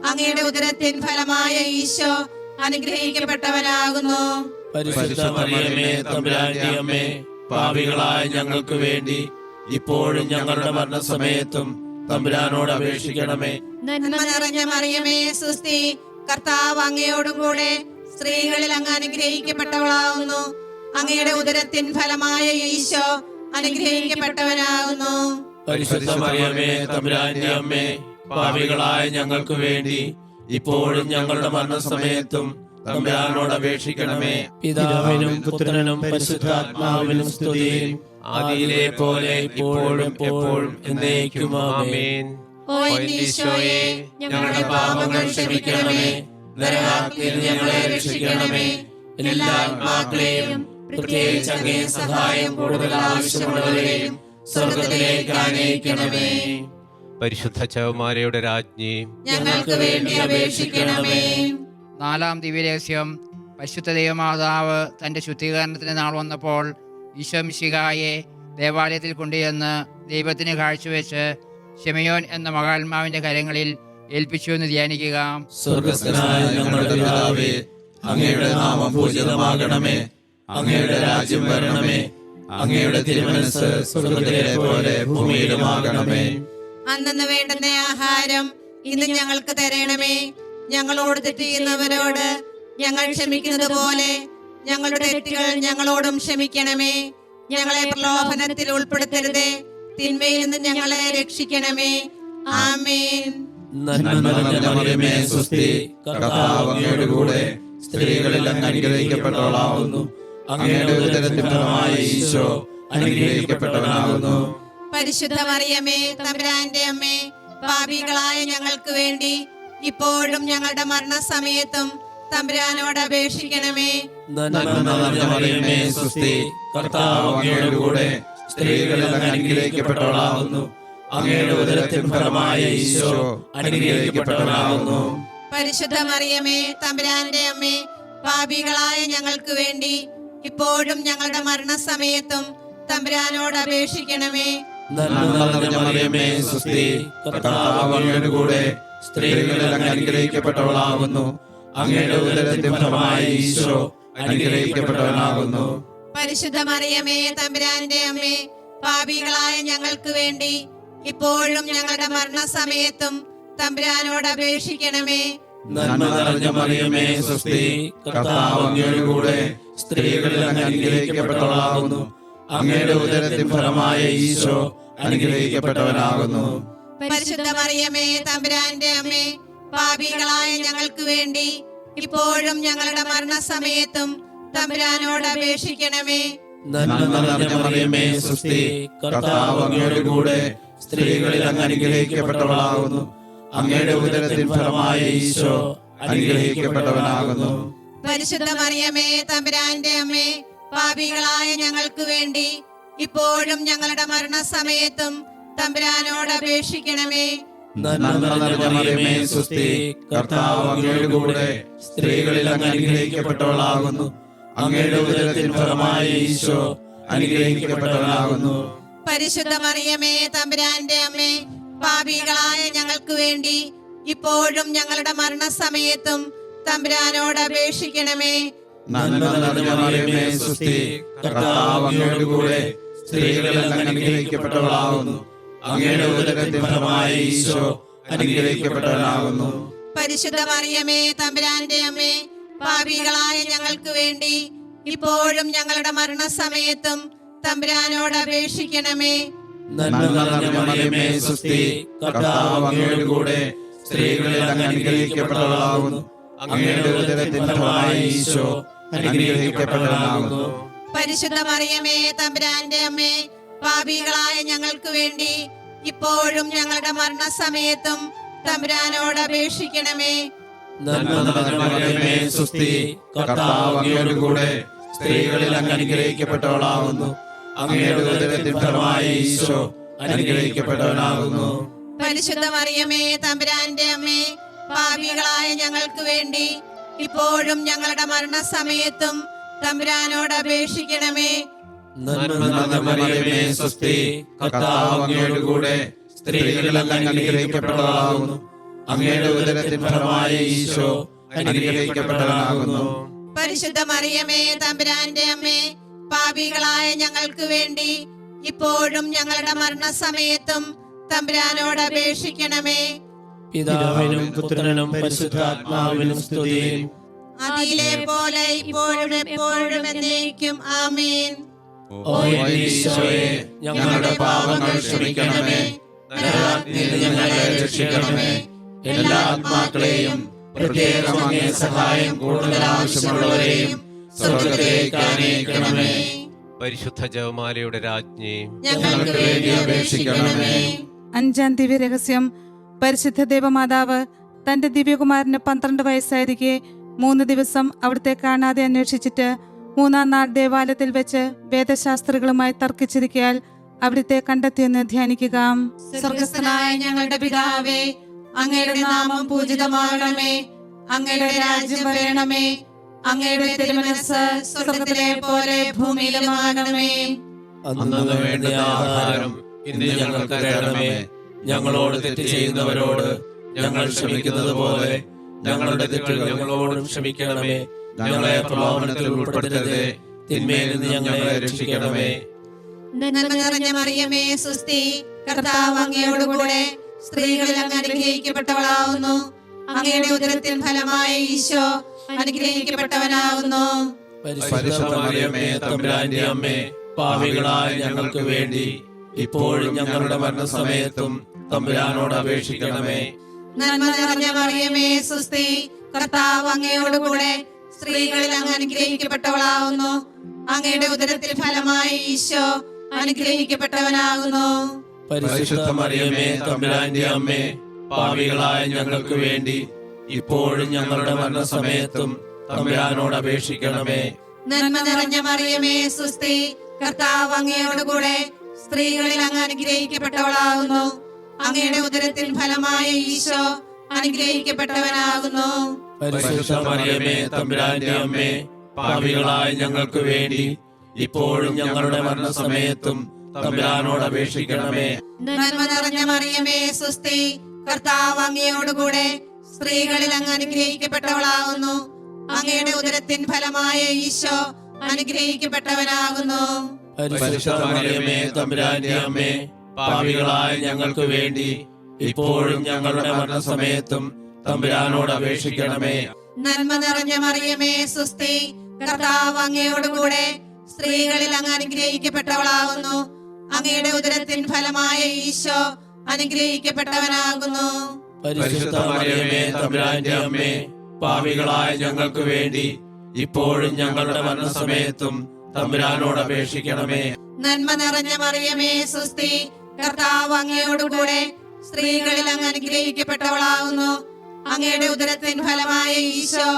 അങ്ങയുടെ ഉദരത്തിൻ ഫലമായ ഈശോ അനുഗ്രഹിക്കപ്പെട്ടവനാകുന്നു. പരിശുദ്ധ മറിയമേ തമ്പുരാന്റെ അമ്മേ, പാപികളായ ഞങ്ങൾക്ക് വേണ്ടി ഇപ്പോഴും ഞങ്ങളുടെ മരണസമയത്തും തമ്പുരാനോട് അപേക്ഷിക്കണമേ. നന്മ നിറഞ്ഞ മറിയമേ സുസ്തി, കർത്താവ് അങ്ങയോടുകൂടെ സ്ത്രീകളിൽ അങ്ങ് അനുഗ്രഹിക്കപ്പെട്ടവളാകുന്നു. അങ്ങയുടെ ഉദരത്തിൻ ഫലമായ ഈശോ അനുഗ്രഹിക്കപ്പെട്ടവനാകുന്നു. പരിശുദ്ധ മറിയമേ തമ്പുരാന്റെ അമ്മേ, പാപികളായ ഞങ്ങൾക്ക് വേണ്ടി ഇപ്പോഴും ഞങ്ങളുടെ മരണസമയത്തും തമ്പുരാനോട് അപേക്ഷിക്കണമേ. പിതാവിനും പുത്രനും പരിശുദ്ധാത്മാവിനും സ്തുതി, ആദിയിലെ പോലെ ഇപ്പോഴും എപ്പോഴും എന്നേക്കും ആമേൻ. ഓ ഈശോയെ, ഞങ്ങളുടെ പാപങ്ങൾ ക്ഷമിക്കണമേ, നരകാഗ്നിയിൽ ഞങ്ങളെ രക്ഷിക്കണമേ. എല്ലാ ആത്മാക്കളെയും പ്രത്യേകിച്ച് അങ്ങേ സഹായം കൂടുതൽ ആവശ്യമുള്ളവരെയും സ്വർഗ്ഗത്തിലേക്ക് ആനയിക്കണമേ. പരിശുദ്ധ ചവമാരയുടെ രാജ്ഞി, ഞങ്ങൾക്ക് വേണ്ടി അപേക്ഷിക്കണമേ. നാലാം ദിവ്യരഹസ്യം. പരിശുദ്ധ ദൈവമാതാവ് തൻ്റെ ശുദ്ധീകരണത്തിന് നാൾ വന്നപ്പോൾ ഈശോ മിശിഹായെ ദേവാലയത്തിൽ കൊണ്ടുചെന്ന് ദൈവത്തിന് കാഴ്ചവെച്ച് ശിമയോൻ എന്ന മഹാത്മാവിന്റെ കരങ്ങളിൽ ഏൽപ്പിച്ചു എന്ന് ധ്യാനിക്കുക. സ്വർഗ്ഗസ്ഥനായ ഞങ്ങളുടെ പിതാവേ, അങ്ങയുടെ നാമം പൂജിതമാകണമേ. അങ്ങയുടെ രാജ്യം വരണമേ. അങ്ങയുടെ തിരുമനസ്സ് സ്വർഗ്ഗത്തിലെ പോലെ ഭൂമിയിലുമാകണമേ. അന്നന്ന് വേണ്ടുന്ന ആഹാരം ഇന്ന് ഞങ്ങൾക്ക് തരണമേ. ഞങ്ങളോട് തെറ്റ് ചെയ്യുന്നവരോട് ഞങ്ങൾ ക്ഷമിക്കുന്നത് പോലെ ഞങ്ങളുടെ തെറ്റുകൾ ഞങ്ങളോടും ക്ഷമിക്കണമേ. ഞങ്ങളെ പ്രലോഭനത്തിൽ ഉൾപ്പെടുത്തരുതേ, തിന്മയിൽ നിന്ന് ഞങ്ങളെ രക്ഷിക്കണമേ. ആമേൻ. നന്മ നിറഞ്ഞ മറിയമേ സുസ്തി, കർത്താവ് അങ്ങയുടെ കൂടെ സ്ത്രീകളിൽ അങ്ങ് അനുഗ്രഹിക്കപ്പെട്ടവളാകുന്നു. അങ്ങയുടെ ഉദരത്തിൻ ഫലമായ ഈശോ അനുഗ്രഹിക്കപ്പെട്ടവനാകുന്നു. പരിശുദ്ധ മറിയമേ തമ്പുരാന്റെ അമ്മേ, പാപികളായ ഞങ്ങൾക്ക് വേണ്ടി ഇപ്പോഴും ഞങ്ങളുടെ മരണസമയത്തും തമ്പുരാനോട് അപേക്ഷിക്കണമേ. നന്മ നിറഞ്ഞ മറിയമേ സുസ്തി, കർത്താവ് അങ്ങയുടെ കൂടെ സ്ത്രീകളിൽ അങ്ങ് അനുഗ്രഹിക്കപ്പെട്ടവളാകുന്നു. അങ്ങയുടെ ഉദരത്തിൻ ഫലമായ ഈശോ അനുഗ്രഹിക്കപ്പെട്ടവനാകുന്നു. പരിശുദ്ധ മറിയമേ തമ്പുരാന്റെ അമ്മേ, പാപികളായ ഞങ്ങൾക്ക് വേണ്ടി ഇപ്പോഴും ഞങ്ങളുടെ മരണസമയത്തും തമ്പുരാനോട് അപേക്ഷിക്കണമേ. നന്മ നിറഞ്ഞ മറിയമേ സുസ്തി, കർത്താവ് അങ്ങയുടെ കൂടെ സ്ത്രീകളിൽ അങ്ങ് അനുഗ്രഹിക്കപ്പെട്ടവളാകുന്നു. അങ്ങയുടെ ഉദരത്തിൻ ഫലമായ ഈശോ അനുഗ്രഹിക്കപ്പെട്ടവനാകുന്നു. പരിശുദ്ധ മറിയമേ തമ്പുരാന്റെ അമ്മേ, പാപികളായ ഞങ്ങൾക്ക് വേണ്ടി ഇപ്പോഴും ഞങ്ങളുടെ മരണസമയത്തും തമ്പുരാനോട് അപേക്ഷിക്കണമേ. നന്മ നിറഞ്ഞ മറിയമേ സുസ്തി, കർത്താവ് അങ്ങയുടെ കൂടെ സ്ത്രീകളിൽ അങ്ങ് അനുഗ്രഹിക്കപ്പെട്ടവളാകുന്നു. അങ്ങയുടെ ഉദരത്തിൻ ഫലമായ ഈശോ അനുഗ്രഹിക്കപ്പെട്ടവനാകുന്നു. പരിശുദ്ധ മറിയമേ തമ്പുരാന്റെ അമ്മേ, പാപികളായ ഞങ്ങൾക്ക് വേണ്ടി ഇപ്പോഴും ഞങ്ങളുടെ മരണസമയത്തും തമ്പുരാനോട് അപേക്ഷിക്കണമേ. നന്മ നിറഞ്ഞ മറിയമേ സുസ്തി, കർത്താവ് അങ്ങയുടെ കൂടെ സ്ത്രീകളിൽ അങ്ങ് അനുഗ്രഹിക്കപ്പെട്ടവളാകുന്നു. അങ്ങയുടെ ഉദരത്തിൻ ഫലമായ ഈശോ അനുഗ്രഹിക്കപ്പെട്ടവനാകുന്നു. പരിശുദ്ധ മറിയമേ തമ്പുരാന്റെ അമ്മേ, പാപികളായ ഞങ്ങൾക്ക് വേണ്ടി ഇപ്പോഴും ഞങ്ങളുടെ മരണസമയത്തും തമ്പുരാനോട് അപേക്ഷിക്കണമേ. നന്മ നിറഞ്ഞ മറിയമേ സുസ്തി, കർത്താവ് അങ്ങയുടെ കൂടെ സ്ത്രീകളിൽ അങ്ങ് അനുഗ്രഹിക്കപ്പെട്ടവളാകുന്നു. അങ്ങയുടെ ഉദരത്തിൻ ഫലമായ ഈശോ അനുഗ്രഹിക്കപ്പെട്ടവനാകുന്നു. പരിശുദ്ധ മറിയമേ തമ്പുരാന്റെ അമ്മേ, പാപികളായ ഞങ്ങൾക്ക് വേണ്ടി ഇപ്പോഴും ഞങ്ങളുടെ മരണസമയത്തും തമ്പുരാനോട് അപേക്ഷിക്കണമേ. നന്മ നിറഞ്ഞ മറിയമേ സുസ്തി, കർത്താവ് അങ്ങയുടെ കൂടെ സ്ത്രീകളിൽ അങ്ങ് അനുഗ്രഹിക്കപ്പെട്ടവളാകുന്നു. അങ്ങയുടെ ഉദരത്തിൻ ഫലമായ ഈശോ അനുഗ്രഹിക്കപ്പെട്ടവനാകുന്നു. പരിശുദ്ധ മറിയമേ തമ്പുരാന്റെ അമ്മേ, പാപികളായ ഞങ്ങൾക്ക് വേണ്ടി ഇപ്പോഴും ഞങ്ങളുടെ മരണസമയത്തും തമ്പുരാനോട് അപേക്ഷിക്കണമേ. നന്മ നിറഞ്ഞ മറിയമേ സ്വസ്തി, കർത്താവ് അങ്ങയോട് കൂടെ സ്ത്രീകളിൽ അങ്ങ് അനുഗ്രഹിക്കപ്പെട്ടവളാകുന്നു. അങ്ങയുടെ ഉദരത്തിൻ ഫലമായ ഈശോ അനുഗ്രഹിക്കപ്പെട്ടവനാകുന്നു. പരിശുദ്ധ മറിയമേ തമ്പുരാന്റെ അമ്മേ, പാപികളായ ഞങ്ങൾക്ക് വേണ്ടി ഇപ്പോഴും ഞങ്ങളുടെ മരണസമയത്തും തമ്പുരാനോട് അപേക്ഷിക്കണമേ. നന്മ നിറഞ്ഞ മറിയമേ സ്വസ്തി, കർത്താവ് അങ്ങയോട് കൂടെ സ്ത്രീകളിൽ അങ്ങ് അനുഗ്രഹിക്കപ്പെട്ടവളാകുന്നു. അങ്ങയുടെ ഉദരത്തിൻ ഫലമായ ഈശോ അനുഗ്രഹിക്കപ്പെട്ടവനാകുന്നു. പരിശുദ്ധ മറിയമേ തമ്പുരാന്റെ അമ്മേ, പാപികളായ ഞങ്ങൾക്ക് വേണ്ടി ഇപ്പോഴും ഞങ്ങളുടെ മരണസമയത്തും തമ്പുരാനോട് അപേക്ഷിക്കണമേ. നന്മ നിറഞ്ഞ മറിയമേ സ്വസ്തി, കർത്താവ് അങ്ങയോട് കൂടെ സ്ത്രീകളിൽ അങ്ങ് അനുഗ്രഹിക്കപ്പെട്ടവളാകുന്നു. അങ്ങയുടെ ഉദരത്തിൻ ഫലമായ ഈശോ അനുഗ്രഹിക്കപ്പെട്ടവനാകുന്നു. പരിശുദ്ധ മറിയമേ തമ്പുരാന്റെ അമ്മേ, പാപികളായ ഞങ്ങൾക്ക് വേണ്ടി ഇപ്പോഴും ഞങ്ങളുടെ മരണസമയത്തും തമ്പുരാനോട് അപേക്ഷിക്കണമേ. പിതാവിനും പുത്രനും പരിശുദ്ധാത്മാവിനും സ്തുതി. അതിലെ പോലെ ഇപ്പോഴും എപ്പോഴും എന്നേക്കും ആമേൻ. ഓ ഈശോയെ, ഞങ്ങളുടെ പാപങ്ങൾ ക്ഷമിക്കണമേ. നരകാഗ്നിയിൽ ഞങ്ങളെ രക്ഷിക്കണമേ. എല്ലാ ആത്മാക്കളെയും പ്രത്യേകം അങ്ങേ സഹായം കൂടുതൽ ആവശ്യമുള്ളവരെയും സ്വർഗ്ഗത്തിലേക്ക് ആനയിക്കണമേ. പരിശുദ്ധ ജപമാലയുടെ രാജ്ഞി, ഞങ്ങൾക്ക് വേണ്ടി അപേക്ഷിക്കണമേ. അഞ്ചാം ദിവ്യരഹസ്യം. പരിശുദ്ധ ദേവമാതാവ് തന്റെ ദിവ്യകുമാരന് 12 വയസ്സായിരിക്കെ 3 ദിവസം അവിടുത്തെ കാണാതെ അന്വേഷിച്ചിട്ട് 3-ാം നാൾ ദേവാലയത്തിൽ വെച്ച് വേദശാസ്ത്രികളുമായി തർക്കിച്ചിരിക്കയാൽ അവിടുത്തെ കണ്ടെത്തിയെന്ന് ധ്യാനിക്കുക. സ്വർഗസ്ഥനായ ഞങ്ങളുടെ പിതാവേ, അങ്ങയുടെ നാമം പൂജിതമാകണമേ. അങ്ങയുടെ രാജ്യം വരണമേ. അങ്ങയുടെ തിരുമനസ്സ് സ്വർഗത്തിലെ പോലെ ഭൂമിയിലുമാകണമേ. അന്നു വേണ്ട ആഹാരം ഇന്ന് ഞങ്ങൾക്ക് തരണമേ. ഞങ്ങളോട് തെറ്റ് ചെയ്യുന്നവരോട് ഞങ്ങൾ ക്ഷമിക്കുന്നത് പോലെ ഞങ്ങളുടെ തെറ്റുകൾ ഞങ്ങളോടും ക്ഷമിക്കണമേ. ഞങ്ങളെ പ്രലോഭനത്തിൽ ഉൾപ്പെടുത്തരുതേ, തിന്മയിൽ നിന്ന് ഞങ്ങളെ രക്ഷിക്കണമേ. നന്മ നിറഞ്ഞ മറിയമേ സ്വസ്തി, കർത്താവ് അങ്ങയോടുകൂടെ സ്ത്രീകളിൽ അങ്ങ് അനുഗ്രഹിക്കപ്പെട്ടവളാവുന്നു. അങ്ങയുടെ ഉദരത്തിൻ ഫലമായ ഈശോ അനുഗ്രഹിക്കപ്പെട്ടവനാകുന്നു. പരിശുദ്ധ മറിയമേ തമ്പുരാന്റെ അമ്മേ, പാപികളായ ഞങ്ങൾക്ക് വേണ്ടി ഇപ്പോഴും ഞങ്ങളുടെ മരണസമയത്തും തമ്പുരാനോട് അപേക്ഷിക്കണമേ. നന്മ നിറഞ്ഞ മറിയമേ സ്വസ്തി, കർത്താവ് അങ്ങയോടുകൂടെ സ്ത്രീകളിൽ അങ്ങ് അനുഗ്രഹിക്കപ്പെട്ടവളാവുന്നു. അങ്ങയുടെ ഉദരത്തിൽ ഫലമായ ഈശോ അനുഗ്രഹിക്കപ്പെട്ടവനാകുന്നു. പരിശുദ്ധ മറിയമേ തമ്പുരാന്റെ അമ്മേ, പാപികളായ ഞങ്ങൾക്ക് വേണ്ടി ഇപ്പോഴും ഞങ്ങളുടെ മരണസമയത്തും തമ്പുരാനോട് അപേക്ഷിക്കണമേ. നന്മ നിറഞ്ഞ മറിയമേ സ്വസ്തി, കർത്താവ് അങ്ങയോടുകൂടെ സ്ത്രീകളിൽ അങ്ങ് അനുഗ്രഹിക്കപ്പെട്ടവളാകുന്നു. അങ്ങയുടെ ഉദരത്തിൻ ഫലമായ ഈശോ അനുഗ്രഹിക്കപ്പെട്ടവനാകുന്നു. പരിശുദ്ധ മറിയമേ തമ്പുരാന്റെ അമ്മേ, പാപികളായ ഞങ്ങൾക്ക് വേണ്ടി ഇപ്പോഴും ഞങ്ങളുടെ മരണസമയത്തും തമ്പുരാനോട് അപേക്ഷിക്കണമേ. നന്മ നിറഞ്ഞ മറിയമേ സ്വസ്തി, കർത്താവ് അങ്ങയോടുകൂടെ സ്ത്രീകളിൽ അങ്ങ് അനുഗ്രഹിക്കപ്പെട്ടവളാകുന്നു. അങ്ങയുടെ ഉദരത്തിൻ ഫലമായ ഈശോ അനുഗ്രഹിക്കപ്പെട്ടവനാകുന്നു. പരിശുദ്ധ മറിയമേ തമ്പുരാന്റെ അമ്മേ, പാപികളായ ഞങ്ങൾക്ക് വേണ്ടി ഇപ്പോഴും ഞങ്ങളുടെ മരണസമയത്തും തമ്പുരാനോട് അപേക്ഷിക്കണമേ. നന്മ നിറഞ്ഞ മറിയമേ സ്വസ്തി, കർത്താവ് അങ്ങയോടുകൂടെ സ്ത്രീകളിൽ അങ്ങ് അനുഗ്രഹിക്കപ്പെട്ടവളാകുന്നു. അങ്ങയുടെ ഉദരത്തിൻ ഫലമായ ഈശോ അനുഗ്രഹിക്കപ്പെട്ടവനാകുന്നു. പരിശുദ്ധ മറിയമേ തമ്പുരാന്റെ അമ്മേ, പാപികളായ ഞങ്ങൾക്ക് വേണ്ടി ഇപ്പോഴും ഞങ്ങളുടെ മരണസമയത്തും തമ്പുരാനോട് അപേക്ഷിക്കണമേ. നന്മ നിറഞ്ഞ മറിയമേ സ്വസ്തി, കർത്താവ് അങ്ങയോടുകൂടെ സ്ത്രീകളിൽ അങ്ങ് അനുഗ്രഹിക്കപ്പെട്ടവളാകുന്നു. അങ്ങയുടെ ഉദരത്തിൻ ഫലമായ ഈശോ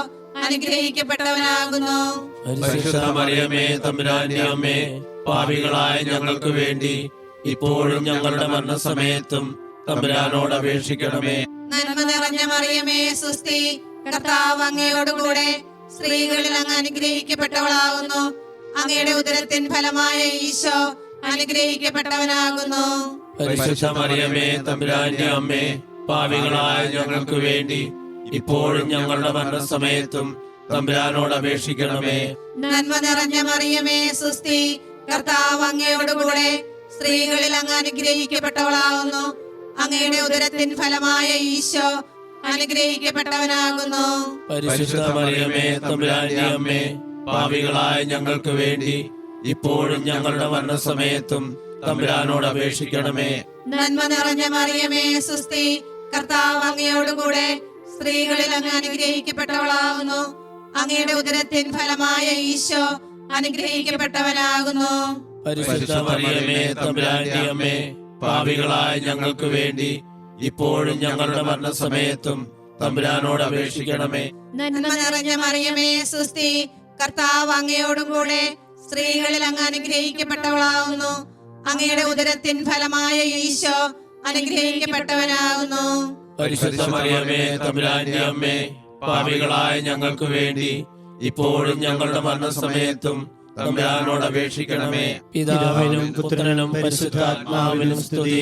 അനുഗ്രഹിക്കപ്പെട്ടവനാകുന്നു. പരിശുദ്ധ മറിയമേ തമ്പുരാന്റെ അമ്മേ, പാപികളായ ഞങ്ങൾക്ക് വേണ്ടി ഇപ്പോഴും ഞങ്ങളുടെ മരണസമയത്തും തമ്പുരാനോട് അപേക്ഷിക്കണമേ. നന്മ നിറഞ്ഞ മറിയമേ സ്വസ്തി, കർത്താവ് അങ്ങയോടുകൂടെ സ്ത്രീകളിൽ അങ്ങ് അനുഗ്രഹിക്കപ്പെട്ടവളാകുന്നു. അങ്ങയുടെ ഉദരത്തിൻ ഫലമായ ഈശോ അനുഗ്രഹിക്കപ്പെട്ടവനാകുന്നു. പരിശുദ്ധ മറിയമേ തമ്പുരാന്റെ അമ്മേ, പാപികളായ ഞങ്ങൾക്ക് വേണ്ടി ഇപ്പോഴും ഞങ്ങളുടെ മരണസമയത്തും തമ്പുരാനോട് അപേക്ഷിക്കണമേ. നന്മ നിറഞ്ഞ മറിയമേ സ്വസ്തി, കർത്താവ് അങ്ങയോടുകൂടെ സ്ത്രീകളിൽ അങ്ങ് അനുഗ്രഹിക്കപ്പെട്ടവളാകുന്നു. അങ്ങയുടെ ഉദരത്തിൻ ഫലമായ ഈശോ അനുഗ്രഹിക്കപ്പെട്ടവനാകുന്നു. പരിശുദ്ധ മറിയമേ തമ്പുരാന്റെ അമ്മേ, പാപികളായ ഞങ്ങൾക്ക് വേണ്ടി ഇപ്പോഴും ഞങ്ങളുടെ മരണസമയത്തും തമ്പുരാനോട് അപേക്ഷിക്കണമേ. നന്മ നിറഞ്ഞ മറിയമേ സുസ്തി, കർത്താവ് അങ്ങയോടുകൂടെ സ്ത്രീകളിൽ അങ്ങ് അനുഗ്രഹിക്കപ്പെട്ടവളാകുന്നു. അങ്ങയുടെ ഉദരത്തിൻ ഫലമായ ഈശോ അനുഗ്രഹിക്കപ്പെട്ടവനാകുന്നു. പരിശുദ്ധ മറിയമേ തമ്പുരാന്റെ അമ്മേ, പാപികളായ ഞങ്ങൾക്ക് വേണ്ടി ഇപ്പോഴും ഞങ്ങളുടെ മരണസമയത്തും തമ്പുരാനോട് അപേക്ഷിക്കണമേ. നന്മ നിറഞ്ഞ മറിയമേ സുസ്തി, കർത്താവ് അങ്ങയോടുകൂടെ സ്ത്രീകളിൽ അങ്ങ് അനുഗ്രഹിക്കപ്പെട്ടവളാകുന്നു. അങ്ങയുടെ ഉദരത്തിൻ ഫലമായ ഈശോ അനുഗ്രഹിക്കപ്പെട്ടവനാകുന്നു. പരിശുദ്ധ മറിയമേ തമ്പുരാന്റെ അമ്മേ, പാപികളായ ഞങ്ങൾക്ക് വേണ്ടി ഇപ്പോഴും ഞങ്ങളുടെ മരണസമയത്തും തമ്പുരാനോട് അപേക്ഷിക്കണമേ. പിതാവിനും പുത്രനും പരിശുദ്ധാത്മാവിനും സ്തുതി,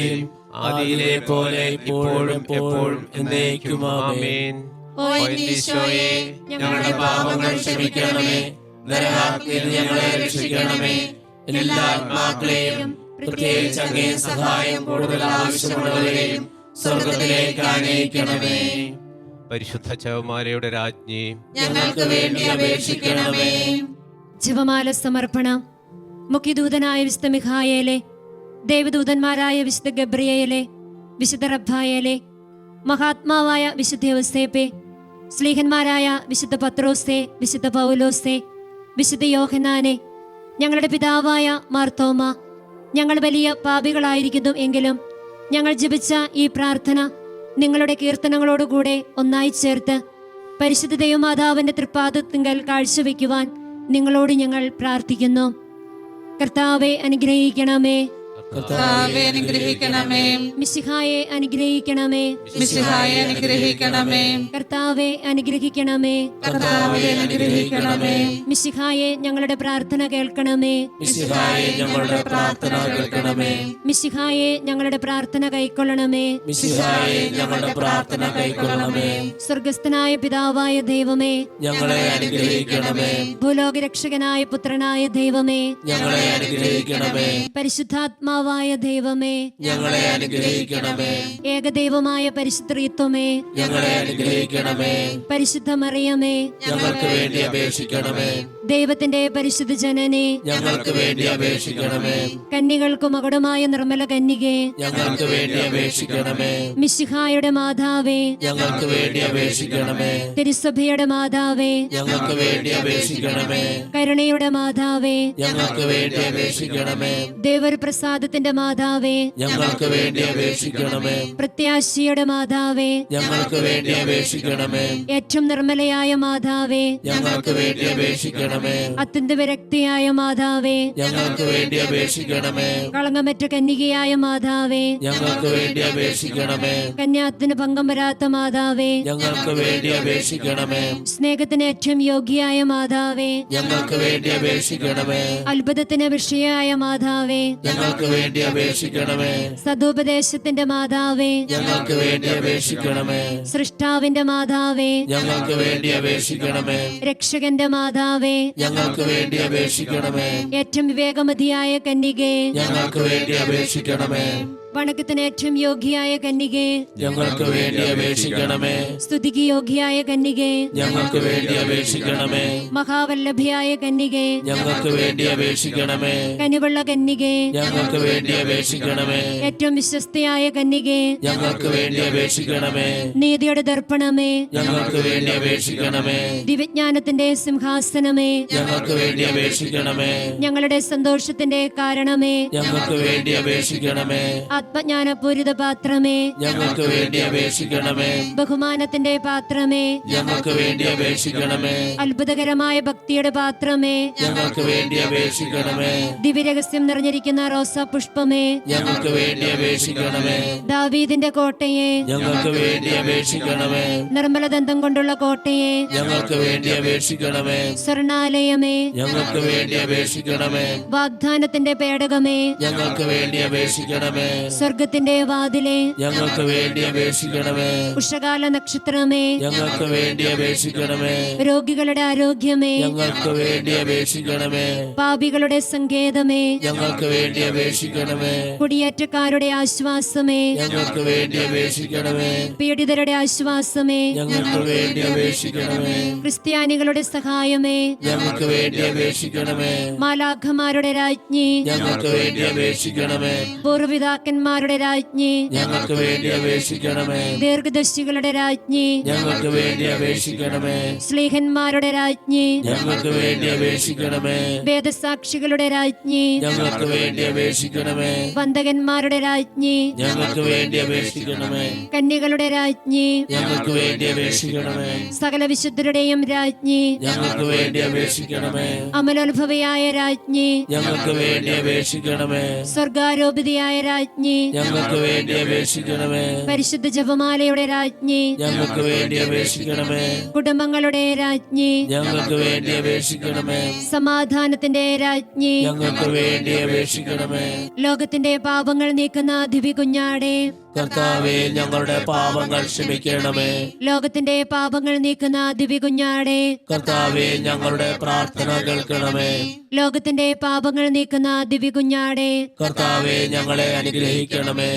ആദിയിലെ പോലെ ഇപ്പോഴും എപ്പോഴും എന്നേക്കും ആമേൻ. ഓ എന്റെ ഈശോയെ, ഞങ്ങളുടെ പാപങ്ങൾ ക്ഷമിക്കണമേ, നരകാഗ്നിയിൽ ഞങ്ങളെ രക്ഷിക്കണമേ. എല്ലാ ആത്മാക്കളെയും പ്രത്യേകിച്ച് അങ്ങേ സഹായം കൂടുതൽ ആവശ്യമുള്ളവരെയും സ്വർഗത്തിലേക്ക് ആനയിക്കണമേ. പരിശുദ്ധ ജപമാലയുടെ രാജ്ഞി, ഞങ്ങൾക്ക് വേണ്ടി അപേക്ഷിക്കണമേ. ജപമാല സമർപ്പണം. മുഖ്യദൂതനായ വിശുദ്ധ മിഖായേലെ, ദേവദൂതന്മാരായ വിശുദ്ധ ഗബ്രിയേലെ, വിശുദ്ധ റബ്ബായേലെ, മഹാത്മാവായ വിശുദ്ധ യോസേപ്പെ, സ്ലീഹന്മാരായ വിശുദ്ധ പത്രോസെ, വിശുദ്ധ പൗലോസെ, വിശുദ്ധ യോഹന്നാനെ, ഞങ്ങളുടെ പിതാവായ മാർത്തോമ, ഞങ്ങൾ വലിയ പാപികളായിരിക്കുന്നു എങ്കിലും ഞങ്ങൾ ജപിച്ച ഈ പ്രാർത്ഥന നിങ്ങളുടെ കീർത്തനങ്ങളോടുകൂടെ ഒന്നായി ചേർത്ത് പരിശുദ്ധ ദൈവമാതാവിന്റെ തൃപ്പാദത്തിങ്കൽ കാഴ്ചവെക്കുവാൻ നിങ്ങളോട് ഞങ്ങൾ പ്രാർത്ഥിക്കുന്നു. കർത്താവെ അനുഗ്രഹിക്കണമേ. കർത്താവേ അനുഗ്രഹിക്കണമേ. മിശിഹായെ അനുഗ്രഹിക്കണമേ. മിശിഹായെ അനുഗ്രഹിക്കണമേ. കർത്താവെ അനുഗ്രഹിക്കണമേ. കർത്താവേ അനുഗ്രഹിക്കണമേ. മിശിഹായെ ഞങ്ങളുടെ പ്രാർത്ഥന കേൾക്കണമേ. മിശിഹായെ ഞങ്ങളുടെ പ്രാർത്ഥന കേൾക്കണമേ. മിശിഹായെ ഞങ്ങളുടെ പ്രാർത്ഥന കൈക്കൊള്ളണമേ. മിശിഹായെ ഞങ്ങളുടെ പ്രാർത്ഥന കൈക്കൊള്ളണമേ. സ്വർഗസ്ഥനായ പിതാവായ ദൈവമേ, ഞങ്ങളെ അനുഗ്രഹിക്കണമേ. ഭൂലോകരക്ഷകനായ പുത്രനായ ദൈവമേ, ഞങ്ങളെ അനുഗ്രഹിക്കണമേ. പരിശുദ്ധാത്മാവായ ദൈവമേ, ഞങ്ങളെ അനുഗ്രഹിക്കണമേ. ഏകദൈവമായ പരിശുദ്ധത്വമേ, ഞങ്ങളെ അനുഗ്രഹിക്കണമേ. പരിശുദ്ധ മറിയമേ, ഞങ്ങൾക്ക് വേണ്ടി അപേക്ഷിക്കണമേ. ദൈവത്തിന്റെ പരിശുദ്ധ ജനനെ, ഞങ്ങൾക്ക് വേണ്ടി അപേക്ഷിക്കണമേ. കന്യകൾക്കു മകുടമായ നിർമ്മല കന്യകെ, ഞങ്ങൾക്ക് വേണ്ടി അപേക്ഷിക്കണമേ. മിശിഹായുടെ മാതാവേ, ഞങ്ങൾക്ക് വേണ്ടി അപേക്ഷിക്കണമേ. തിരുസഭയുടെ മാതാവേ, ഞങ്ങൾക്ക് വേണ്ടി അപേക്ഷിക്കണമേ. കരുണയുടെ മാതാവേ, ഞങ്ങൾക്ക് വേണ്ടി അപേക്ഷിക്കണമേ. ദേവപ്രസാദത്തിന്റെ മാതാവേ, ഞങ്ങൾക്ക് വേണ്ടി അപേക്ഷിക്കണമേ. പ്രത്യാശയുടെ മാതാവേ, ഞങ്ങൾക്ക് വേണ്ടി അപേക്ഷിക്കണമേ. ഏറ്റവും നിർമ്മലയായ മാതാവേ, ഞങ്ങൾക്ക് വേണ്ടി അപേക്ഷിക്കണമേ. അത്യന്ത വിരക്തിയായ മാതാവേ, ഞങ്ങൾക്ക് വേണ്ടി അപേക്ഷിക്കണമേ. കളങ്കമറ്റ കന്യകയായ മാതാവേ, ഞങ്ങൾക്ക് വേണ്ടി അപേക്ഷിക്കണമേ. കന്യാത്തിന് ഭംഗം വരാത്ത മാതാവേ, ഞങ്ങൾക്ക് വേണ്ടി അപേക്ഷിക്കണമേ. സ്നേഹത്തിന് ഏറ്റവും യോഗ്യയായ മാതാവേ, ഞങ്ങൾക്ക് വേണ്ടി അപേക്ഷിക്കണമേ. അത്ഭുതത്തിന് വിഷയായ മാതാവേ, ഞങ്ങൾക്ക് വേണ്ടി അപേക്ഷിക്കണമേ. സദുപദേശത്തിന്റെ മാതാവേ, ഞങ്ങൾക്ക് വേണ്ടി അപേക്ഷിക്കണമേ. സൃഷ്ടാവിന്റെ മാതാവേ, ഞങ്ങൾക്ക് വേണ്ടി അപേക്ഷിക്കണമേ. രക്ഷകന്റെ മാതാവേ, ഞങ്ങൾക്ക് വേണ്ടി അപേക്ഷിക്കണമേ. ഏറ്റവും വിവേകമതിയായ കന്യകേ, ഞങ്ങൾക്ക് വേണ്ടി അപേക്ഷിക്കണമേ. വണക്കത്തിന് ഏറ്റവും യോഗ്യയായ കന്യകേ, ഞങ്ങൾക്ക് വേണ്ടി അപേക്ഷിക്കണമേ. സ്തുതിക്ക് യോഗ്യയായ കന്യകേ, ഞങ്ങൾക്ക് വേണ്ടി അപേക്ഷിക്കണമേ. മഹാവല്ലഭയായ കന്യകേ, ഞങ്ങൾക്ക് വേണ്ടി അപേക്ഷിക്കണമേ. കനിവുള്ള കന്യകേ, ഞങ്ങൾക്ക് വേണ്ടി അപേക്ഷിക്കണമേ. ഏറ്റവും വിശ്വസ്തയായ കന്യകേ, ഞങ്ങൾക്ക് വേണ്ടി അപേക്ഷിക്കണമേ. നീതിയുടെ ദർപ്പണമേ, ഞങ്ങൾക്ക് വേണ്ടി അപേക്ഷിക്കണമേ. ദിവ്യജ്ഞാനത്തിന്റെ സിംഹാസനമേ, ഞങ്ങൾക്ക് വേണ്ടി അപേക്ഷിക്കണമേ. ഞങ്ങളുടെ സന്തോഷത്തിന്റെ കാരണമേ, ഞങ്ങൾക്ക് വേണ്ടി അപേക്ഷിക്കണമേ. ആത്മജ്ഞാനപൂരിത പാത്രമേ, ഞങ്ങൾക്ക് വേണ്ടി അപേക്ഷിക്കണമേ. ബഹുമാനത്തിന്റെ പാത്രമേ, ഞങ്ങൾക്ക് വേണ്ടി അപേക്ഷിക്കണമേ. അത്ഭുതകരമായ ഭക്തിയുടെ പാത്രമേ, ഞങ്ങൾക്ക് വേണ്ടി അപേക്ഷിക്കണമേ. ദിവ്യരഹസ്യം നിറഞ്ഞിരിക്കുന്ന റോസാ പുഷ്പമേ, ഞങ്ങൾക്ക് വേണ്ടി അപേക്ഷിക്കണമേ. ദാവീദിന്റെ കോട്ടയെ, ഞങ്ങൾക്ക് വേണ്ടി അപേക്ഷിക്കണമേ. നിർമ്മലദന്തം കൊണ്ടുള്ള കോട്ടയെ, ഞങ്ങൾക്ക് വേണ്ടി അപേക്ഷിക്കണമേ. സ്വർണാലയമേ, ഞങ്ങൾക്ക് വേണ്ടി അപേക്ഷിക്കണമേ. വാഗ്ദാനത്തിന്റെ പേടകമേ, ഞങ്ങൾക്ക് വേണ്ടി അപേക്ഷിക്കണമേ. സ്വർഗത്തിന്റെ വാതിലെ ഞങ്ങൾക്ക് വേണ്ടി അപേക്ഷിക്കണമേ. ഉഷകാല നക്ഷത്രമേ, ഞങ്ങൾക്ക് വേണ്ടി അപേക്ഷിക്കണമേ. രോഗികളുടെ ആരോഗ്യമേ, ഞങ്ങൾക്ക് വേണ്ടി അപേക്ഷിക്കണമേ. പാപികളുടെ സങ്കേതമേ, ഞങ്ങൾക്ക് വേണ്ടി അപേക്ഷിക്കണമേ. കുടിയേറ്റക്കാരുടെ ആശ്വാസമേ, ഞങ്ങൾക്ക് വേണ്ടി അപേക്ഷിക്കണമേ. പീഡിതരുടെ ആശ്വാസമേ, ഞങ്ങൾക്ക് വേണ്ടി അപേക്ഷിക്കണമേ. ക്രിസ്ത്യാനികളുടെ സഹായമേ, ഞങ്ങൾക്ക് വേണ്ടി അപേക്ഷിക്കണമേ. മാലാഖമാരുടെ രാജ്ഞി, ഞങ്ങൾക്ക് വേണ്ടി അപേക്ഷിക്കണമേ. പൂർവ്വപിതാക്കന്മാരുടെ രാജ്ഞി, ഞങ്ങൾക്ക് വേണ്ടി അപേക്ഷിക്കണമേ. ദീർഘദർശികളുടെ രാജ്ഞി, ഞങ്ങൾക്ക് വേണ്ടി അപേക്ഷിക്കണമേ. സ്ലീഹന്മാരുടെ രാജ്ഞി, ഞങ്ങൾക്ക് വേണ്ടി അപേക്ഷിക്കണമേ. വേദസാക്ഷികളുടെ രാജ്ഞി, ഞങ്ങൾക്ക് വേണ്ടി അപേക്ഷിക്കണമേ. വന്ദകന്മാരുടെ രാജ്ഞി, ഞങ്ങൾക്ക് വേണ്ടി അപേക്ഷിക്കണമേ. കന്യകളുടെ രാജ്ഞി, ഞങ്ങൾക്ക് വേണ്ടി അപേക്ഷിക്കണമേ. സകല വിശുദ്ധരുടെയും രാജ്ഞി, ഞങ്ങൾക്ക് വേണ്ടി അപേക്ഷിക്കണമേ. അമലോത്ഭവയായ രാജ്ഞി, ഞങ്ങൾക്ക് വേണ്ടി അപേക്ഷിക്കണമേ. സ്വർഗാരോപിതയായ രാജ്ഞി, ഞങ്ങൾക്ക് വേണ്ടി അപേക്ഷിക്കണമേ. പരിശുദ്ധ ജപമാലയുടെ രാജ്ഞി, ഞങ്ങൾക്ക് വേണ്ടി അപേക്ഷിക്കണമേ. കുടുംബങ്ങളുടെ രാജ്ഞി, ഞങ്ങൾക്ക് വേണ്ടി അപേക്ഷിക്കണമേ. സമാധാനത്തിന്റെ രാജ്ഞി, ഞങ്ങൾക്ക് വേണ്ടി അപേക്ഷിക്കണമേ. ലോകത്തിന്റെ പാപങ്ങൾ നീക്കുന്ന ദിവ്യകുഞ്ഞാടേ, കർത്താവേ, ഞങ്ങളുടെ പാപങ്ങൾ ക്ഷമിക്കണമേ. ലോകത്തിന്റെ പാപങ്ങൾ നീക്കുന്ന ദിവ്യകുഞ്ഞാടേ, കർത്താവേ, ഞങ്ങളുടെ പ്രാർത്ഥന കേൾക്കണമേ. ലോകത്തിന്റെ പാപങ്ങൾ നീക്കുന്ന ദിവ്യകുഞ്ഞാടേ, കർത്താവേ, ഞങ്ങളെ അനുഗ്രഹിക്കണമേ.